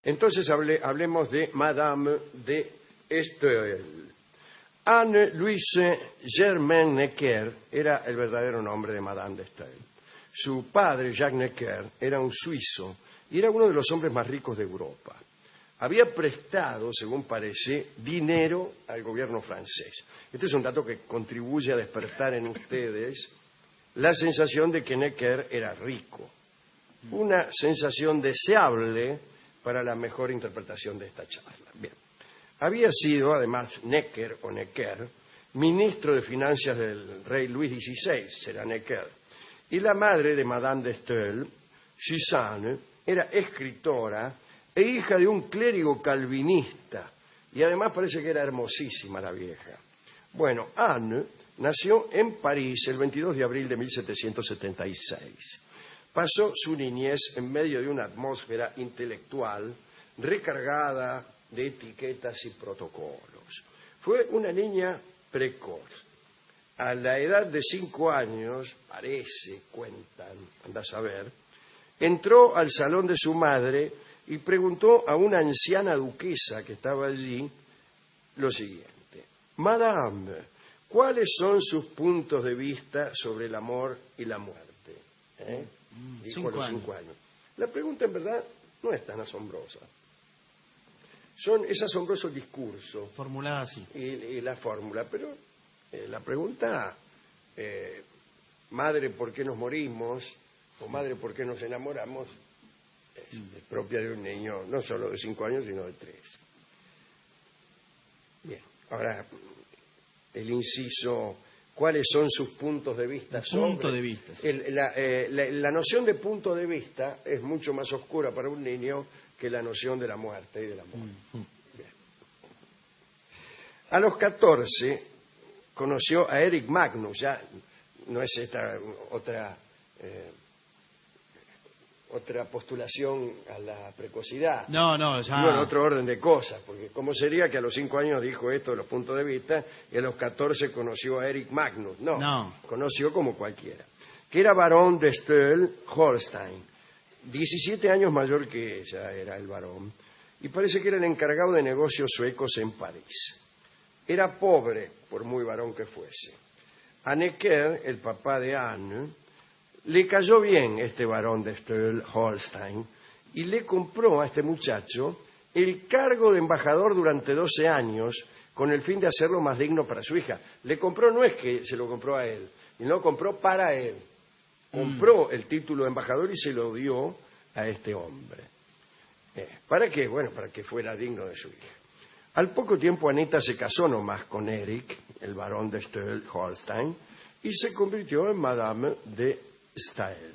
Entonces hablemos de Madame de Staël. Anne-Louise Germaine Necker era el verdadero nombre de Madame de Staël. Su padre, Jacques Necker, era un suizo y era uno de los hombres más ricos de Europa. Había prestado, según parece, dinero al gobierno francés. Este es un dato que contribuye a despertar en ustedes la sensación de que Necker era rico. Una sensación deseable para la mejor interpretación de esta charla. Bien. Había sido, además, Necker, ministro de Finanzas del rey Luis XVI, será Necker. Y la madre de Madame de Staël, Suzanne, era escritora e hija de un clérigo calvinista. Y además parece que era hermosísima la vieja. Bueno, Anne nació en París el 22 de abril de 1776. Pasó su niñez en medio de una atmósfera intelectual recargada de etiquetas y protocolos. Fue una niña precoz. A la edad de 5 años, parece, cuentan, anda a saber, entró al salón de su madre y preguntó a una anciana duquesa que estaba allí lo siguiente: Madame, ¿cuáles son sus puntos de vista sobre el amor y la muerte? Dijo a los 5 años. La pregunta en verdad no es tan asombrosa. Es asombroso el discurso. Formulada así. Y la fórmula, pero la pregunta, madre, ¿por qué nos morimos? O madre, ¿por qué nos enamoramos? Es propia de un niño, no solo de 5 años, sino de 3. Bien, ahora, el inciso, ¿cuáles son sus puntos de vista? Punto de vista. Sí. La noción de punto de vista es mucho más oscura para un niño que la noción de la muerte y del amor. Bien. A los 14 conoció a Eric Magnus, ya no es esta otra postulación a la precocidad. No, ya. No, en otro orden de cosas, porque ¿cómo sería que a los 5 años dijo esto de los puntos de vista y a los 14 conoció a Eric Magnus? No. Conoció como cualquiera. Que era barón de Staël-Holstein. 17 años mayor que ella era el barón. Y parece que era el encargado de negocios suecos en París. Era pobre, por muy varón que fuese. A Necker, el papá de Anne, le cayó bien este varón de Staël-Holstein y le compró a este muchacho el cargo de embajador durante 12 años con el fin de hacerlo más digno para su hija. Le compró, no es que se lo compró a él, sino lo compró para él. Compró el título de embajador y se lo dio a este hombre. ¿Para qué? Bueno, para que fuera digno de su hija. Al poco tiempo Anita se casó nomás con Eric, el barón de Staël-Holstein, y se convirtió en Madame de Staël.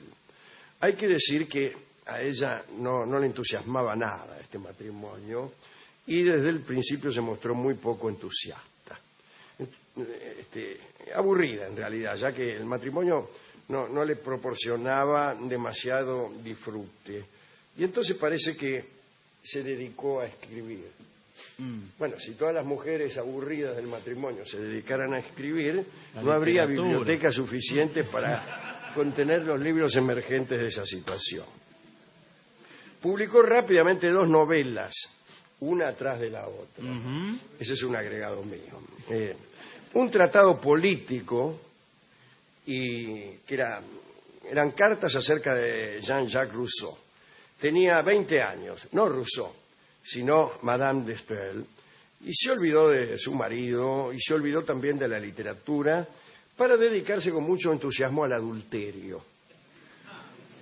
Hay que decir que a ella no le entusiasmaba nada este matrimonio y desde el principio se mostró muy poco entusiasta. Aburrida en realidad, ya que el matrimonio no le proporcionaba demasiado disfrute. Y entonces parece que se dedicó a escribir. Bueno, si todas las mujeres aburridas del matrimonio se dedicaran a escribir, no habría biblioteca suficiente para contener los libros emergentes de esa situación. Publicó rápidamente 2 novelas, una atrás de la otra. Ese es un agregado mío. Un tratado político y que eran cartas acerca de Jean-Jacques Rousseau. Tenía 20 años, no Rousseau, sino Madame de Staël, y se olvidó de su marido y se olvidó también de la literatura para dedicarse con mucho entusiasmo al adulterio.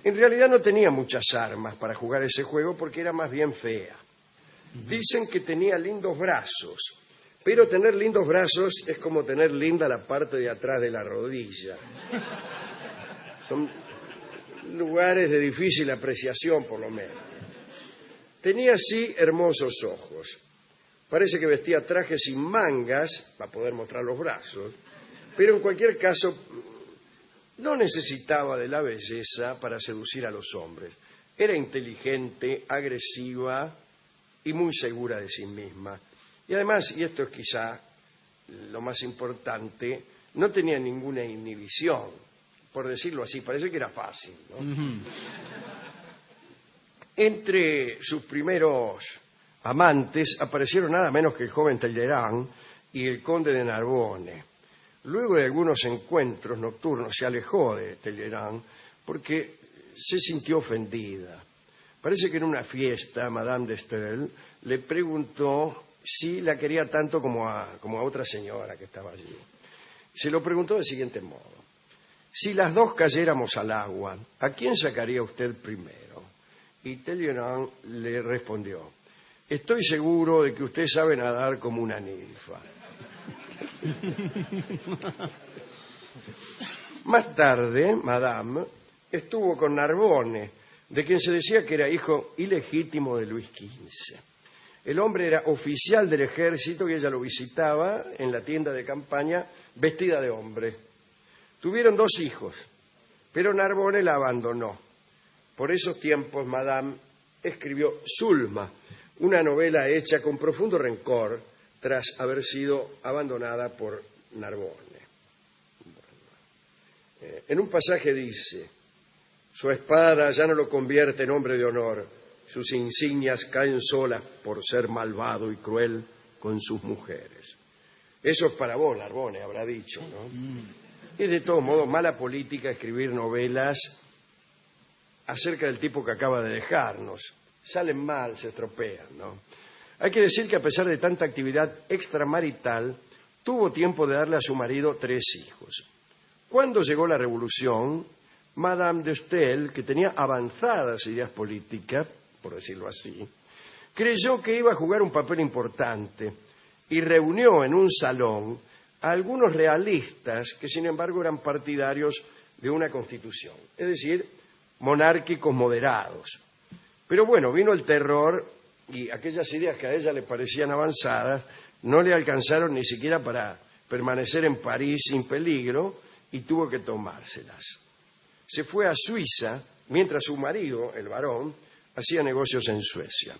En realidad no tenía muchas armas para jugar ese juego porque era más bien fea. Dicen que tenía lindos brazos, pero tener lindos brazos es como tener linda la parte de atrás de la rodilla. Son lugares de difícil apreciación, por lo menos. Tenía sí hermosos ojos. Parece que vestía trajes sin mangas para poder mostrar los brazos, pero en cualquier caso no necesitaba de la belleza para seducir a los hombres. Era inteligente, agresiva y muy segura de sí misma. Y además, y esto es quizá lo más importante, no tenía ninguna inhibición, por decirlo así. Parece que era fácil, ¿no? Entre sus primeros amantes aparecieron nada menos que el joven Talleyrand y el conde de Narbonne. Luego de algunos encuentros nocturnos se alejó de Talleyrand porque se sintió ofendida. Parece que en una fiesta Madame de Staël le preguntó si la quería tanto como a otra señora que estaba allí. Se lo preguntó del siguiente modo: si las dos cayéramos al agua, ¿a quién sacaría usted primero? Y Talleyrand le respondió: estoy seguro de que usted sabe nadar como una ninfa. Más tarde, Madame estuvo con Narbonne, de quien se decía que era hijo ilegítimo de Luis XV. El hombre era oficial del ejército y ella lo visitaba en la tienda de campaña vestida de hombre. Tuvieron 2 hijos, pero Narbonne la abandonó. Por esos tiempos, Madame escribió Zulma, una novela hecha con profundo rencor tras haber sido abandonada por Narbonne. En un pasaje dice: su espada ya no lo convierte en hombre de honor, sus insignias caen solas por ser malvado y cruel con sus mujeres. Eso es para vos, Narbonne, habrá dicho, ¿no? Es de todos modos mala política escribir novelas acerca del tipo que acaba de dejarnos. Salen mal, se estropean, ¿no? Hay que decir que a pesar de tanta actividad extramarital, tuvo tiempo de darle a su marido 3 hijos. Cuando llegó la revolución, Madame de Staël, que tenía avanzadas ideas políticas, por decirlo así, creyó que iba a jugar un papel importante y reunió en un salón a algunos realistas que, sin embargo, eran partidarios de una constitución, es decir, monárquicos moderados. Pero bueno, vino el terror y aquellas ideas que a ella le parecían avanzadas no le alcanzaron ni siquiera para permanecer en París sin peligro y tuvo que tomárselas. Se fue a Suiza mientras su marido, el barón, hacía negocios en Suecia.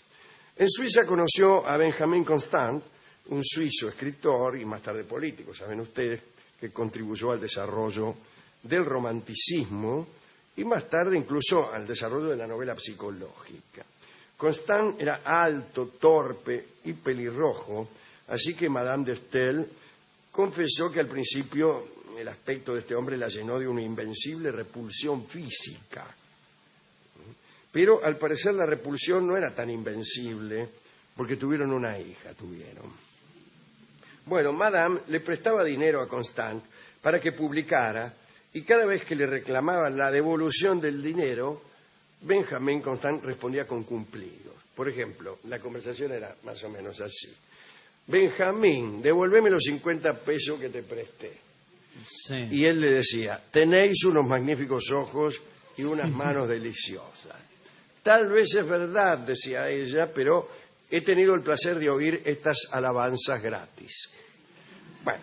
En Suiza conoció a Benjamin Constant, un suizo escritor y más tarde político, saben ustedes, que contribuyó al desarrollo del romanticismo y más tarde incluso al desarrollo de la novela psicológica. Constant era alto, torpe y pelirrojo, así que Madame de Staël confesó que al principio el aspecto de este hombre la llenó de una invencible repulsión física. Pero al parecer la repulsión no era tan invencible porque tuvieron una hija, Bueno, Madame le prestaba dinero a Constant para que publicara y cada vez que le reclamaban la devolución del dinero, Benjamin Constant respondía con cumplidos. Por ejemplo, la conversación era más o menos así: Benjamín, devuélveme los 50 pesos que te presté. Sí. Y él le decía: tenéis unos magníficos ojos y unas manos deliciosas. Tal vez es verdad, decía ella, pero he tenido el placer de oír estas alabanzas gratis. Bueno,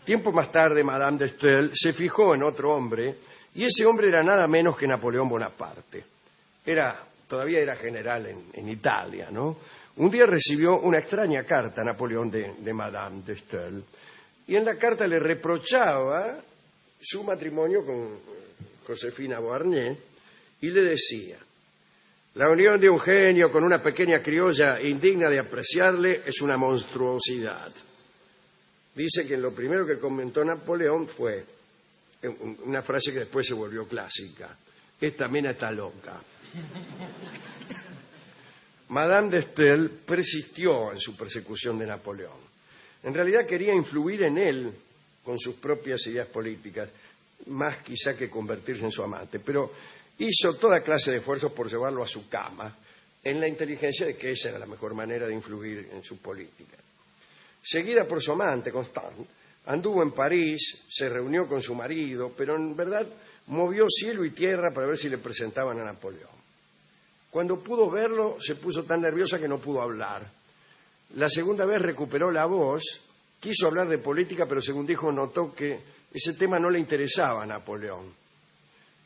tiempo más tarde Madame de Staël se fijó en otro hombre y ese hombre era nada menos que Napoleón Bonaparte. Todavía era general en Italia, ¿no? Un día recibió una extraña carta, Napoleón, de Madame de Staël, y en la carta le reprochaba su matrimonio con Josefina Beauharnais y le decía: la unión de un genio con una pequeña criolla indigna de apreciarle es una monstruosidad. Dice que lo primero que comentó Napoleón fue una frase que después se volvió clásica: esta mina está loca. Madame de Staël persistió en su persecución de Napoleón. En realidad quería influir en él con sus propias ideas políticas, más quizá que convertirse en su amante, pero hizo toda clase de esfuerzos por llevarlo a su cama, en la inteligencia de que esa era la mejor manera de influir en su política. Seguida por su amante, Constant, anduvo en París, se reunió con su marido, pero en verdad movió cielo y tierra para ver si le presentaban a Napoleón. Cuando pudo verlo, se puso tan nerviosa que no pudo hablar. La segunda vez recuperó la voz, quiso hablar de política, pero según dijo, notó que ese tema no le interesaba a Napoleón.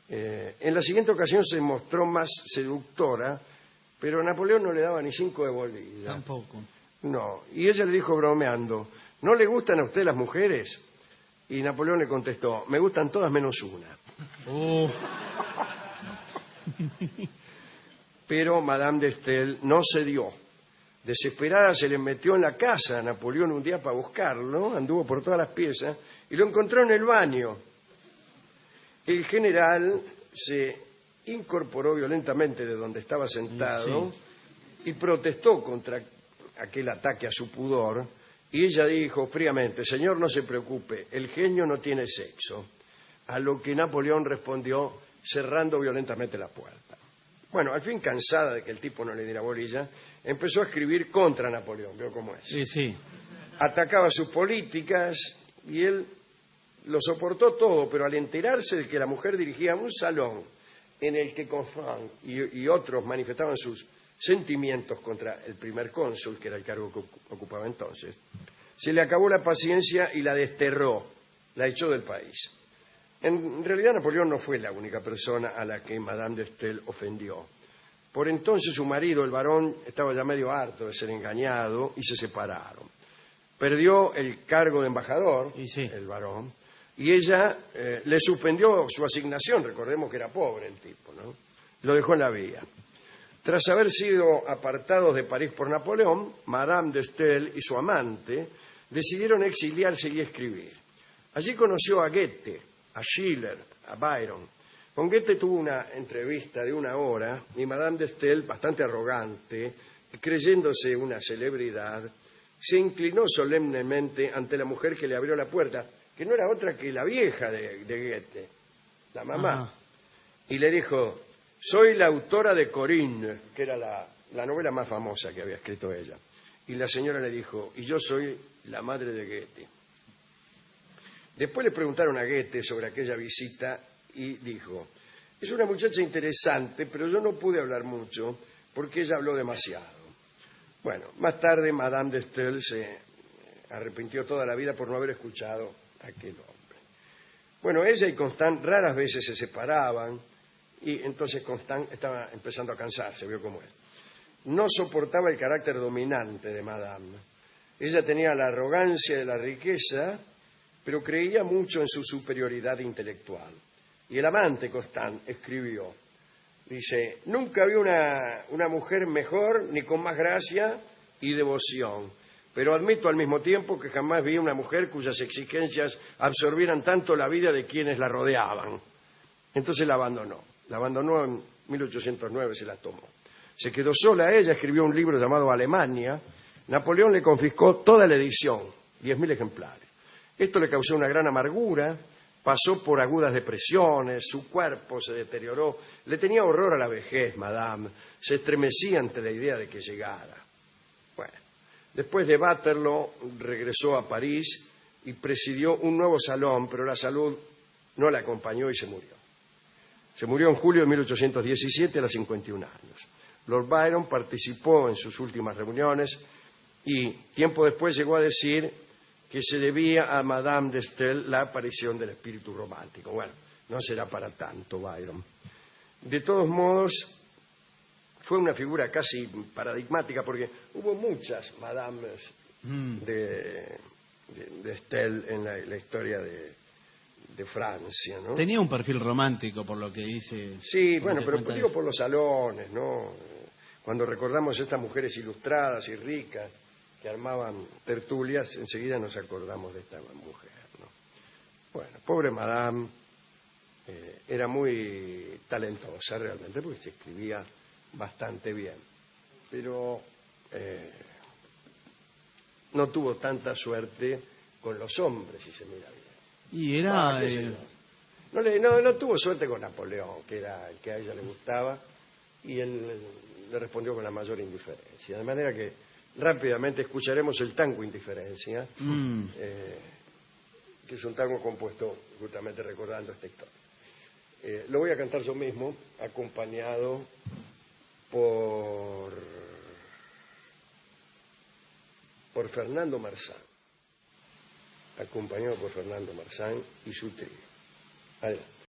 En la siguiente ocasión se mostró más seductora, pero Napoleón no le daba ni 5 de bolilla. Tampoco. No, y ella le dijo bromeando: ¿no le gustan a usted las mujeres? Y Napoleón le contestó: me gustan todas menos una. pero Madame de Staël no cedió. Desesperada se le metió en la casa a Napoleón un día para buscarlo, anduvo por todas las piezas y lo encontró en el baño. El general se incorporó violentamente de donde estaba sentado y protestó contra aquel ataque a su pudor, y ella dijo fríamente: señor, no se preocupe, el genio no tiene sexo. A lo que Napoleón respondió cerrando violentamente la puerta. Bueno, al fin, cansada de que el tipo no le diera bolilla, empezó a escribir contra Napoleón. ¿Veo cómo es? Sí, sí. Atacaba sus políticas y él lo soportó todo, pero al enterarse de que la mujer dirigía un salón en el que Constant y otros manifestaban sus sentimientos contra el primer cónsul, que era el cargo que ocupaba entonces, se le acabó la paciencia y la desterró, la echó del país. En realidad Napoleón no fue la única persona a la que Madame de Staël ofendió. Por entonces su marido, el barón, estaba ya medio harto de ser engañado y se separaron. Perdió el cargo de embajador, el barón, y ella le suspendió su asignación. Recordemos que era pobre el tipo, ¿no? Lo dejó en la vía. Tras haber sido apartados de París por Napoleón, Madame de Staël y su amante decidieron exiliarse y escribir. Allí conoció a Goethe, a Schiller, a Byron. Con Goethe tuvo una entrevista de 1 hora y Madame de Staël, bastante arrogante, creyéndose una celebridad, se inclinó solemnemente ante la mujer que le abrió la puerta, que no era otra que la vieja de Goethe, la mamá. Ajá. Y le dijo: soy la autora de Corinne, que era la novela más famosa que había escrito ella. Y la señora le dijo: y yo soy la madre de Goethe. Después le preguntaron a Goethe sobre aquella visita y dijo: es una muchacha interesante, pero yo no pude hablar mucho porque ella habló demasiado. Bueno, más tarde Madame de Staël se arrepintió toda la vida por no haber escuchado a aquel hombre. Bueno, ella y Constant raras veces se separaban y entonces Constant estaba empezando a cansarse, vio cómo es. No soportaba el carácter dominante de Madame. Ella tenía la arrogancia de la riqueza, pero creía mucho en su superioridad intelectual. Y el amante Constant escribió, dice: nunca vi una mujer mejor ni con más gracia y devoción, pero admito al mismo tiempo que jamás vi una mujer cuyas exigencias absorbieran tanto la vida de quienes la rodeaban. Entonces la abandonó en 1809, se la tomó. Se quedó sola ella, escribió un libro llamado Alemania. Napoleón le confiscó toda la edición, 10.000 ejemplares. Esto le causó una gran amargura, pasó por agudas depresiones, su cuerpo se deterioró, le tenía horror a la vejez, Madame, se estremecía ante la idea de que llegara. Bueno, después de Waterloo regresó a París y presidió un nuevo salón, pero la salud no la acompañó y se murió. Se murió en julio de 1817 a los 51 años. Lord Byron participó en sus últimas reuniones y tiempo después llegó a decir que se debía a Madame de Staël la aparición del espíritu romántico. Bueno, no será para tanto Byron. De todos modos, fue una figura casi paradigmática porque hubo muchas Madames de Staël en la historia de Francia, ¿no? Tenía un perfil romántico, por lo que dice. Sí, bueno, pero digo por los salones, ¿no? Cuando recordamos estas mujeres ilustradas y ricas que armaban tertulias, enseguida nos acordamos de esta mujer, ¿no? Bueno, pobre Madame, era muy talentosa realmente, porque se escribía bastante bien, pero no tuvo tanta suerte con los hombres, si se mira bien. Y era... No tuvo suerte con Napoleón, que era el que a ella le gustaba, y él le respondió con la mayor indiferencia. De manera que rápidamente escucharemos el tango Indiferencia, que es un tango compuesto justamente recordando esta historia. Lo voy a cantar yo mismo, acompañado por Fernando Marsan. Acompañado por Fernando Marsan y su trío. Adelante.